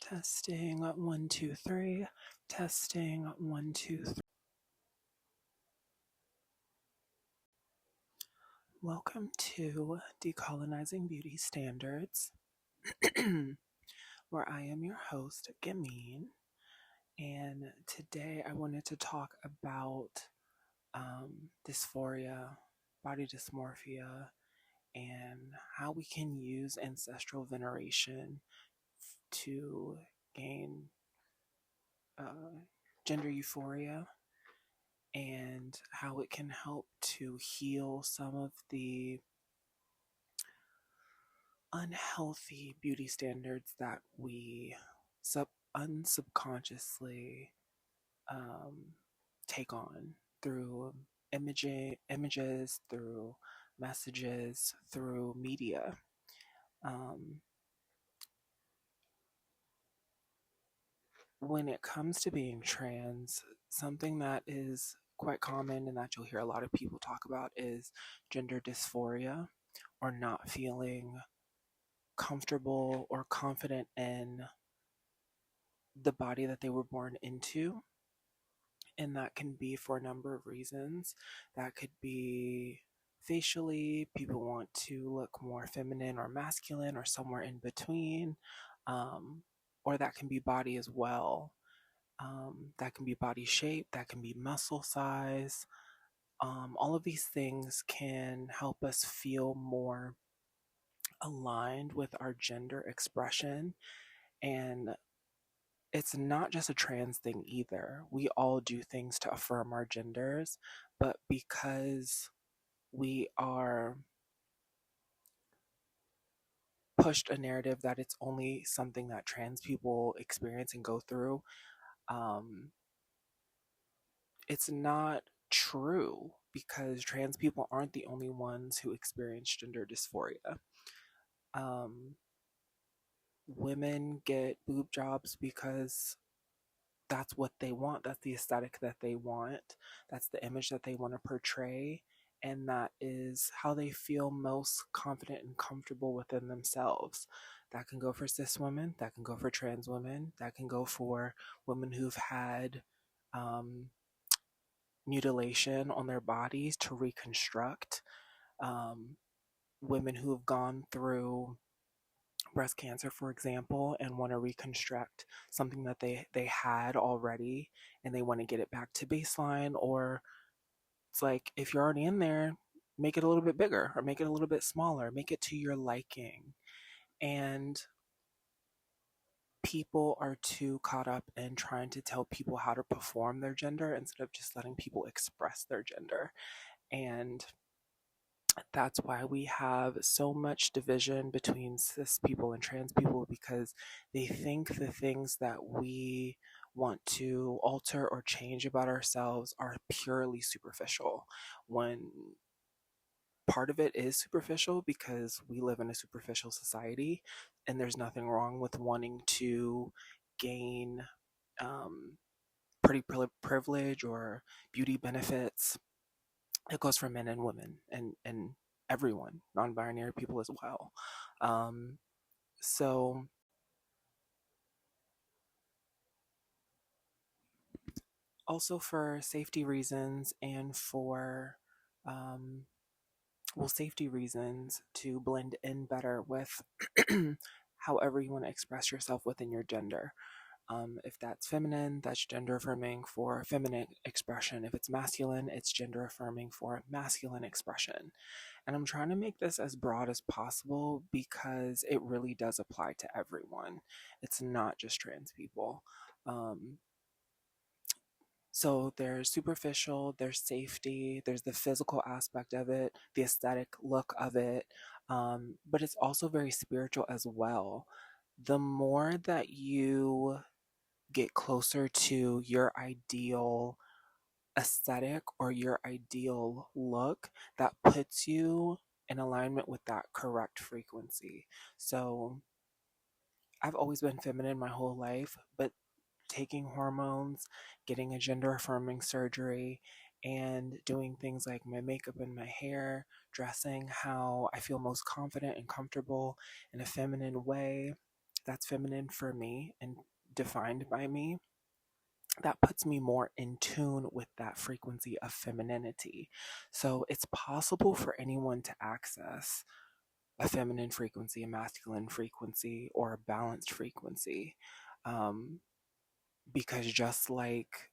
Testing 1, 2, 3. Testing 1, 2, 3. Welcome to Decolonizing Beauty Standards, where I am your host, Gamine. And today I wanted to talk about dysphoria, body dysmorphia, and how we can use ancestral veneration to gain gender euphoria, and how it can help to heal some of the unhealthy beauty standards that we unsubconsciously take on through images, through messages, through media. When it comes to being trans, something that is quite common and that you'll hear a lot of people talk about is gender dysphoria, or not feeling comfortable or confident in the body that they were born into. And that can be for a number of reasons. That could be facially, people want to look more feminine or masculine or somewhere in between, or that can be body as well. That can be body shape, that can be muscle size. All of these things can help us feel more aligned with our gender expression. And it's not just a trans thing either. We all do things to affirm our genders, but because we are pushed a narrative that it's only something that trans people experience and go through, it's not true, because trans people aren't the only ones who experience gender dysphoria. Women get boob jobs because that's what they want. That's the aesthetic that they want. That's the image that they want to portray. And that is how they feel most confident and comfortable within themselves. That can go for cis women. That can go for trans women. That can go for women who've had mutilation on their bodies to reconstruct. Women who have gone through breast cancer, for example, and want to reconstruct something that they had already, and they want to get it back to baseline. Or it's like, if you're already in there, make it a little bit bigger or make it a little bit smaller, make it to your liking. And people are too caught up in trying to tell people how to perform their gender instead of just letting people express their gender. And that's why we have so much division between cis people and trans people, because they think the things that we want to alter or change about ourselves are purely superficial, when part of it is superficial because we live in a superficial society, and there's nothing wrong with wanting to gain pretty privilege or beauty benefits. It goes for men and women and everyone, non-binary people as well. So also for safety reasons and for safety reasons, to blend in better with however you want to express yourself within your gender. If that's feminine, that's gender affirming for feminine expression. If it's masculine, it's gender affirming for masculine expression. And I'm trying to make this as broad as possible because it really does apply to everyone. It's not just trans people. So there's superficial, there's safety, there's the physical aspect of it, the aesthetic look of it, but it's also very spiritual as well. The more that you get closer to your ideal aesthetic or your ideal look, that puts you in alignment with that correct frequency. So I've always been feminine my whole life, but taking hormones, getting a gender affirming surgery, and doing things like my makeup and my hair, dressing how I feel most confident and comfortable in a feminine way, that's feminine for me and defined by me, that puts me more in tune with that frequency of femininity. So it's possible for anyone to access a feminine frequency, a masculine frequency, or a balanced frequency. Um, because just like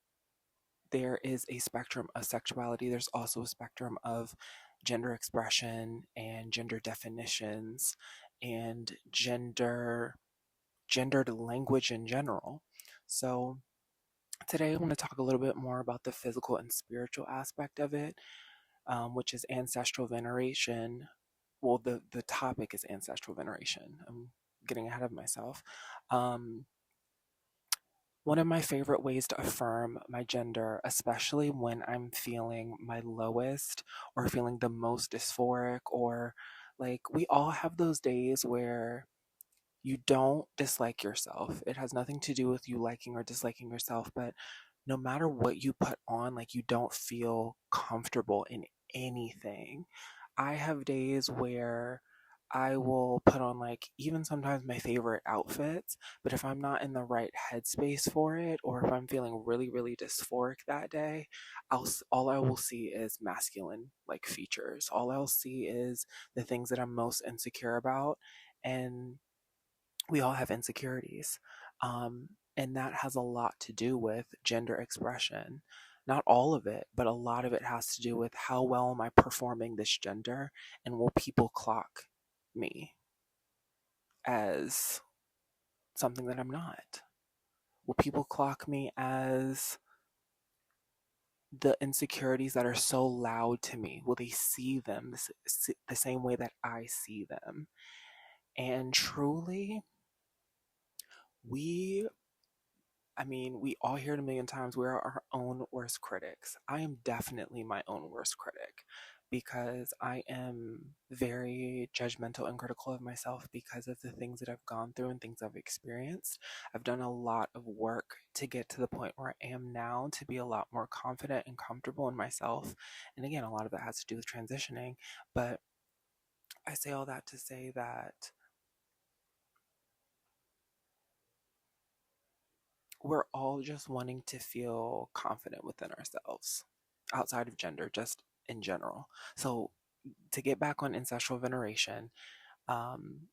there is a spectrum of sexuality, there's also a spectrum of gender expression and gender definitions and gendered language in general. So today I want to talk a little bit more about the physical and spiritual aspect of it, which is ancestral veneration. Well, the topic is ancestral veneration. I'm getting ahead of myself. Um, One of my favorite ways to affirm my gender, especially when I'm feeling my lowest or feeling the most dysphoric, or like we all have those days where you don't dislike yourself. It has nothing to do with you liking or disliking yourself, but no matter what you put on, like you don't feel comfortable in anything. I have days where I will put on like even sometimes my favorite outfits, but if I'm not in the right headspace for it, or if I'm feeling really, really dysphoric that day, all I will see is masculine like features. All I'll see is the things that I'm most insecure about, and we all have insecurities. And that has a lot to do with gender expression. Not all of it, but a lot of it has to do with how well am I performing this gender, and will people clock me as something that I'm not? Will people clock me as the insecurities that are so loud to me? Will they see them the same way that I see them? And truly, we we all hear it a million times. We're our own worst critics. I am definitely my own worst critic because I am very judgmental and critical of myself because of the things that I've gone through and things I've experienced. I've done a lot of work to get to the point where I am now, to be a lot more confident and comfortable in myself. And again, a lot of that has to do with transitioning. But I say all that to say that we're all just wanting to feel confident within ourselves outside of gender, just in general. So, to get back on ancestral veneration, um,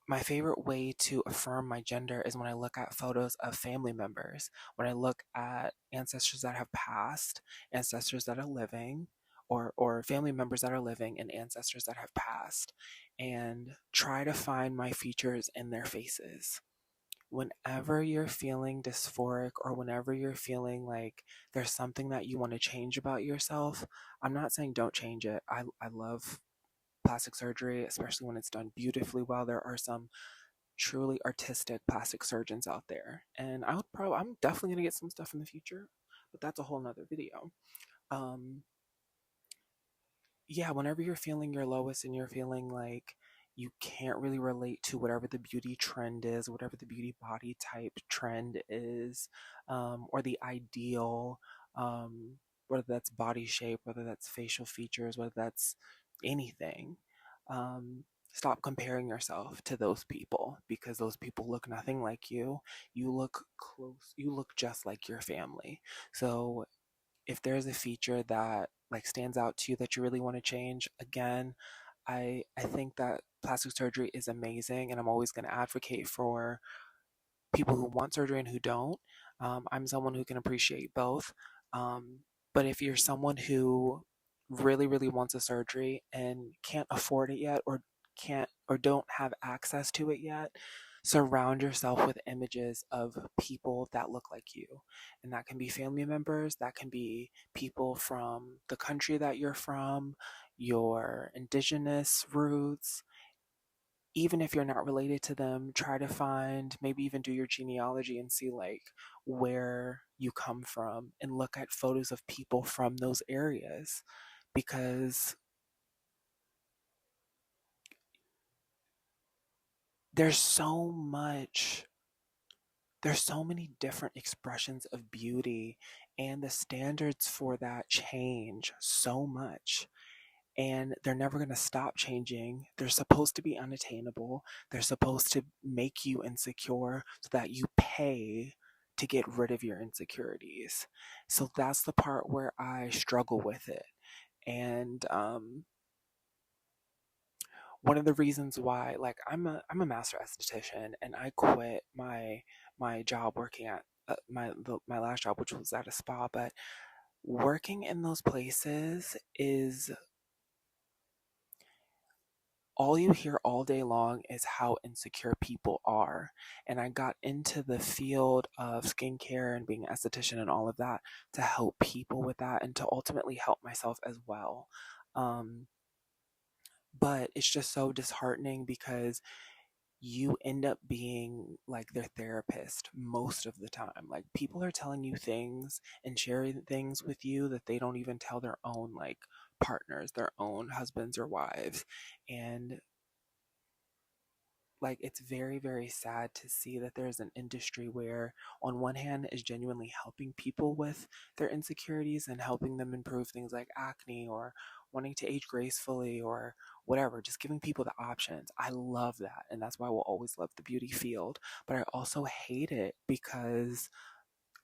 my favorite way to affirm my gender is when I look at photos of family members, when I look at ancestors that have passed, ancestors that are living, or family members that are living and ancestors that have passed, and try to find my features in their faces. Whenever you're feeling dysphoric, or whenever you're feeling like there's something that you want to change about yourself, I'm not saying don't change it. I love plastic surgery, especially when it's done beautifully well. There are some truly artistic plastic surgeons out there. And I'm definitely gonna get some stuff in the future, but that's a whole nother video. Um, yeah, whenever you're feeling your lowest and you're feeling like you can't really relate to whatever the beauty trend is, whatever the beauty body type trend is, or the ideal, um, whether that's body shape, whether that's facial features, whether that's anything, stop comparing yourself to those people, because those people look nothing like you. You look just like your family. So if there's a feature that like stands out to you that you really want to change, again, I think that plastic surgery is amazing, and I'm always going to advocate for people who want surgery and who don't. I'm someone who can appreciate both. Um, but if you're someone who really, really wants a surgery and can't afford it yet, or don't have access to it yet, surround yourself with images of people that look like you. And that can be family members, that can be people from the country that you're from, your indigenous roots. Even if you're not related to them, try to find, maybe even do your genealogy and see like where you come from, and look at photos of people from those areas, because there's so much there's so many different expressions of beauty, and the standards for that change so much. and they're never going to stop changing. They're supposed to be unattainable. They're supposed to make you insecure so that you pay to get rid of your insecurities. So that's the part where I struggle with it. And one of the reasons why, like, I'm a master esthetician, and I quit my job working at my last job, which was at a spa. But working in those places is all you hear all day long is how insecure people are. And I got into the field of skincare and being an esthetician and all of that to help people with that and to ultimately help myself as well. Um, but it's just so disheartening because you end up being like their therapist most of the time. Like, people are telling you things and sharing things with you that they don't even tell their own, like, partners, their own husbands or wives. And like, it's very, very sad to see that there's an industry where on one hand is genuinely helping people with their insecurities and helping them improve things like acne or wanting to age gracefully or whatever, just giving people the options. I love that, and that's why we'll always love the beauty field. But I also hate it because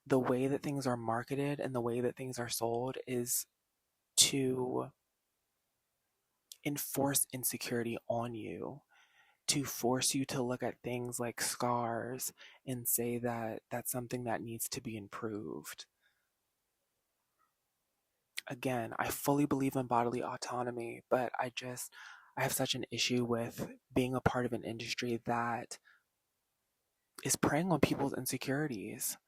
the way that things are marketed and the way that things are sold is to enforce insecurity on you, to force you to look at things like scars and say that that's something that needs to be improved. Again, I fully believe in bodily autonomy, but I have such an issue with being a part of an industry that is preying on people's insecurities.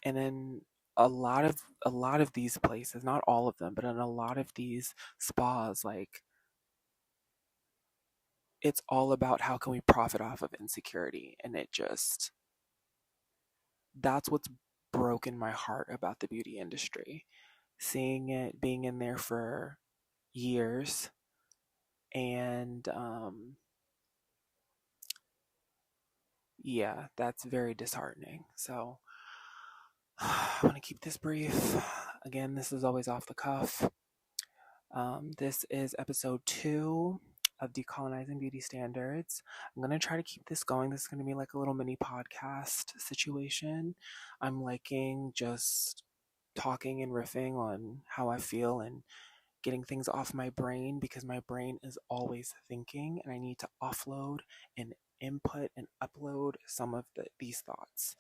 And in a lot of these places, not all of them, but in a lot of these spas, like, it's all about how can we profit off of insecurity, and it just that's what's broken my heart about the beauty industry. Seeing it, being in there for years, and yeah, that's very disheartening. So I want to keep this brief. Again, this is always off the cuff. This is episode 2 of Decolonizing Beauty Standards. I'm going to try to keep this going. This is going to be like a little mini podcast situation. I'm liking just talking and riffing on how I feel and getting things off my brain because my brain is always thinking and I need to offload and input and upload some of these thoughts.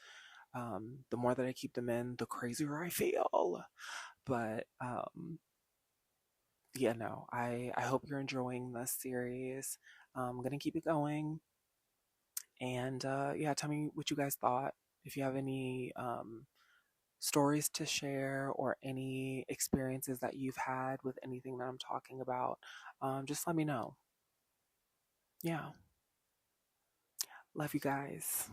The more that I keep them in, the crazier I feel. But yeah, no, I hope you're enjoying this series. I'm going to keep it going. And yeah, tell me what you guys thought. If you have any stories to share or any experiences that you've had with anything that I'm talking about, just let me know. Yeah. Love you guys.